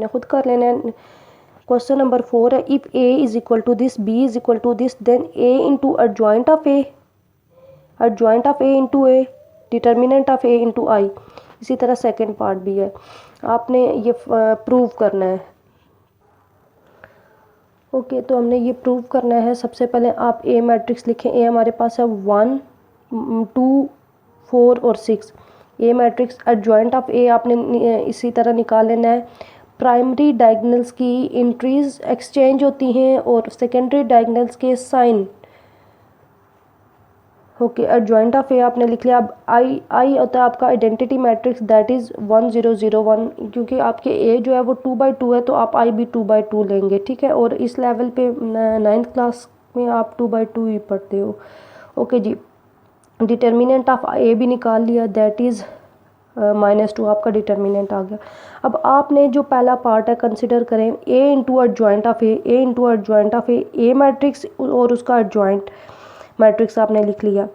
खुद कर लेना है। क्वेश्चन नंबर 4 है, if A is equal to this, B is equal to this, then A into adjoint of A, adjoint of A into A, determinant of A into I. इसी तरह second part भी है, आपने ये prove करना है। Okay तो हमने ये प्रूव करना है। सबसे पहले आप ए मैट्रिक्स लिखें। ए हमारे पास है 1, 2, 4 और 6। ए मैट्रिक्स एडजॉइंट ऑफ ए आपने इसी तरह निकाल लेना है। प्राइमरी डायगोनल्स की एंट्रीज एक्सचेंज होती हैं और सेकेंडरी डायगोनल्स के साइन। ओके एडजॉइंट ऑफ ए आपने लिख लिया। अब आई होता है आपका आइडेंटिटी मैट्रिक्स, दैट इज़ 1 0 0 1। क्योंकि आपके ए जो है वो 2/2 है तो आप आई भी 2/2 लेंगे, ठीक है। और इस लेवल पे 9th क्लास में आप 2/2 ही पढ़ते हो। ओके जी, डिटर्मिनेंट ऑफ ए भी निकाल लिया, दैट इज़ -2 आपका डिटर्मिनेंट आ गया। अब आपने जो पहला पार्ट है कंसिडर करें, A into adjoint of A, A into adjoint of A matrix और उसका एडजॉइंट मैट्रिक्स आपने लिख लिया।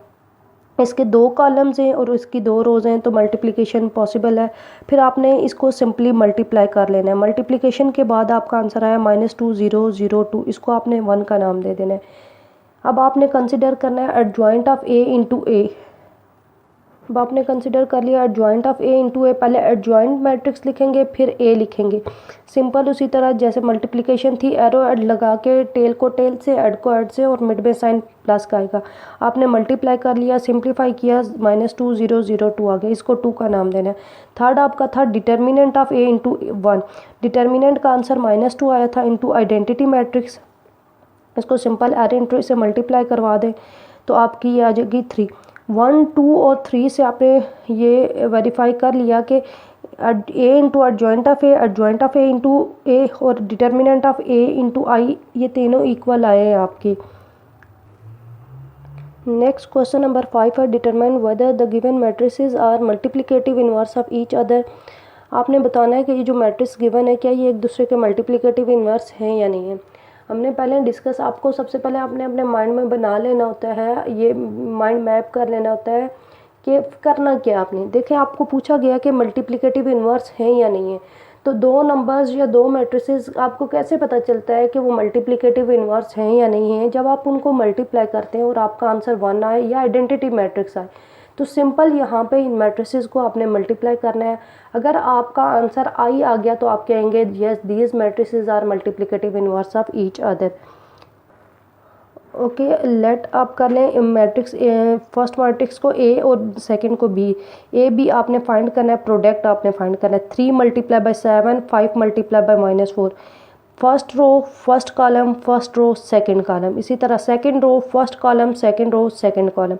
इसके 2 कॉलम्स हैं और इसकी 2 रोज़ हैं तो मल्टीप्लिकेशन पॉसिबल है। फिर आपने इसको सिंपली मल्टीप्लाई कर लेना है। मल्टीप्लिकेशन के बाद आपका आंसर आया -2 0 0 2, इसको आपने 1 का नाम दे देना है। अब आपने कंसिडर करना है एडजॉइंट ऑफ ए इंटू ए। अब आपने कंसिडर कर लिया एडजॉइंट ऑफ ए इंटू ए। पहले एडजॉइंट मैट्रिक्स लिखेंगे फिर ए लिखेंगे, सिंपल उसी तरह जैसे मल्टीप्लिकेशन थी, एरो ऐड लगा के टेल को टेल से, ऐड को ऐड से और मिड में साइन प्लस का आएगा। आपने मल्टीप्लाई कर लिया, सिंप्लीफाई किया, -2 0 0 2 आ गया, इसको 2 का नाम देना है। थर्ड आपका था determinant of A into 1। Determinant का आंसर -2 आया था इंटू आइडेंटिटी मैट्रिक्स। इसको सिंपल एरे इंटू से मल्टीप्लाई करवा दें तो आपकी ये आ जाएगी 3। 1 2 और 3 से आपने ये वेरीफाई कर लिया कि A into adjoint of A, adjoint of A into A और determinant of A into I, ये तीनों इक्वल आए हैं आपकी। नेक्स्ट क्वेश्चन नंबर 5 है, determine whether the given matrices are multiplicative inverse of each other. आपने बताना है कि ये जो मैट्रिक्स गिवन है क्या ये एक दूसरे के मल्टीप्लिकेटिव इनवर्स हैं या नहीं है। हमने पहले डिस्कस, आपको सबसे पहले आपने अपने माइंड में बना लेना होता है, ये माइंड मैप कर लेना होता है कि करना क्या। आपने देखिए आपको पूछा गया कि मल्टीप्लिकेटिव इनवर्स हैं या नहीं है, तो 2 नंबर्स या 2 मैट्रिसेस आपको कैसे पता चलता है कि वो मल्टीप्लिकेटिव इनवर्स हैं या नहीं है। जब आप उनको मल्टीप्लाई करते हैं और आपका आंसर 1 आए या आइडेंटिटी मैट्रिक्स आए तो सिंपल यहाँ पे इन मैट्रिसेस को आपने मल्टीप्लाई करना है। अगर आपका आंसर आई आ गया तो आप कहेंगे yes these matrices are multiplicative inverse of each other. Okay let आप कर लें मैट्रिक्स, फर्स्ट मैट्रिक्स को ए और सेकंड को बी। ए बी आपने फाइंड करना है, प्रोडक्ट आपने फाइंड करना है। 3 × 7, 5 × -4। First row first column, first row second column, इसी तरह second row first column, second row second column.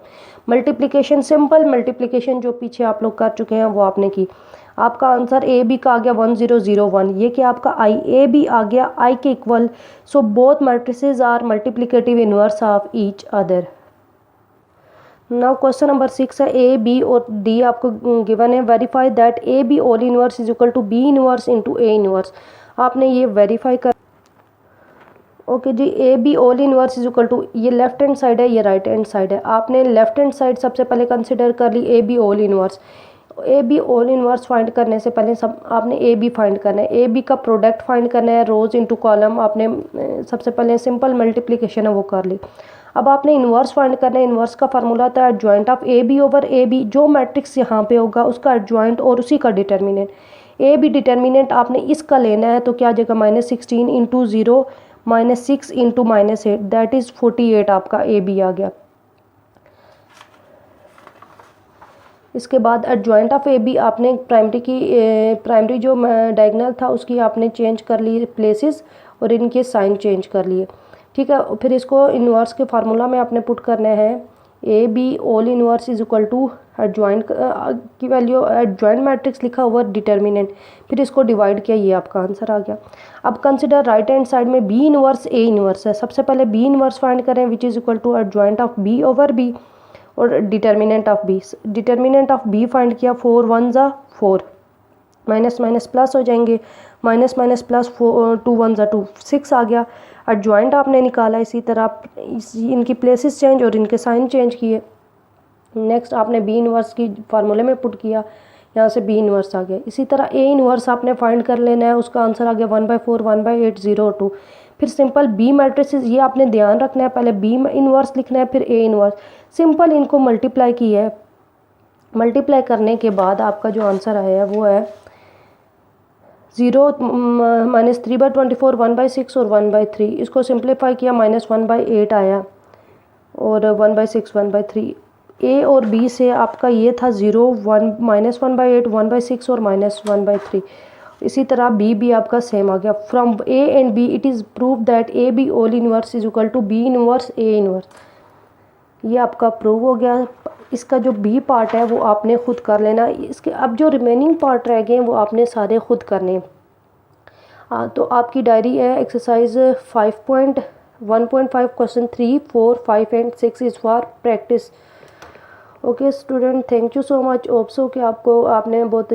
Multiplication simple multiplication जो पीछे आप लोग कर चुके हैं वो आपने की। आपका आंसर ए बी का आ गया 1 0 0 1, ये कि आपका आई ए बी आ गया आई के equal. So both matrices are multiplicative inverse of each other. Now question number 6 है, ए बी और डी आपको गिवन है। Verify that A B all inverse is equal to B inverse into A inverse. आपने ये verify कर, okay जी, A B all inverse is equal to, ये left hand side है ये राइट हैंड साइड है। आपने लेफ्ट हैंड साइड सबसे पहले कंसिडर कर ली A B all inverse. A B all inverse find करने से पहले सब आपने ए बी फाइंड करना है, ए बी का प्रोडक्ट फाइंड करना है, रोज इंटू कॉलम। आपने सबसे पहले सिंपल मल्टीप्लिकेशन है वो कर ली। अब आपने इन्वर्स फाइंड करना है। इन्वर्स का फार्मूला था adjoint of A B over A B, जो मैट्रिक्स यहाँ पे होगा उसका एडजॉइंट और उसी का डिटर्मिनेंट। ए बी डिटर्मिनेंट आपने इसका लेना है तो क्या आ जाएगा -16 इंटू 0 -6 इंटू -8, दैट इज़ 48 आपका ए बी आ गया। इसके बाद एडजॉइंट ऑफ ए बी आपने प्राइमरी जो डायगोनल था उसकी आपने चेंज कर ली प्लेसेस और इनके साइन चेंज कर लिए, ठीक है। फिर इसको इन्वर्स के फार्मूला में आपने पुट करना है, A B whole inverse is equal to adjoint की वैल्यू, एडजॉइंट मैट्रिक्स लिखा ओवर डिटर्मिनेंट, फिर इसको डिवाइड किया, ये आपका आंसर आ गया। अब कंसिडर राइट हैंड साइड में बी इन्वर्स ए इन्वर्स है। सबसे पहले बी इन्वर्स फाइंड करें which is equal to adjoint of B over B और determinant of B. Determinant of B find किया, 4 1 ज़ा 4, माइनस माइनस प्लस हो जाएंगे, माइनस माइनस प्लस 2 1 ज़ा 2, 6 आ गया। एडजॉइंट आपने निकाला, इसी तरह इनकी प्लेसेस चेंज और इनके साइन चेंज किए। नेक्स्ट आपने बी इनवर्स की फार्मूले में पुट किया, यहाँ से बी इन्वर्स आ गया। इसी तरह ए इन्वर्स आपने फाइंड कर लेना है, उसका आंसर आ गया 1/4 1/8 0 2। फिर सिंपल बी मैट्रिसेस, ये आपने ध्यान रखना है, पहले बी इन्वर्स लिखना है फिर ए इन्वर्स। सिंपल इनको मल्टीप्लाई किया है, मल्टीप्लाई करने के बाद आपका जो आंसर आया है वो है 0 -3/24 1/6 और 1/3। इसको सिंप्लीफाई किया -1/8 आया और 1/6 1/3। ए और बी से आपका ये था 0 1 -1/8 1/6 और -1/3। इसी तरह बी भी आपका सेम आ गया। From A and B it is prove that A B all inverse is equal to B inverse A inverse. ये आपका प्रूव हो गया। इसका जो बी पार्ट है वो आपने खुद कर लेना। इसके अब जो रिमेनिंग पार्ट रह गए हैं वो आपने सारे खुद करने हैं। तो आपकी डायरी है exercise 5.1.5 question 3 4 5 and 6 is for practice. Okay student, thank you so much. Hope so कि आपने बहुत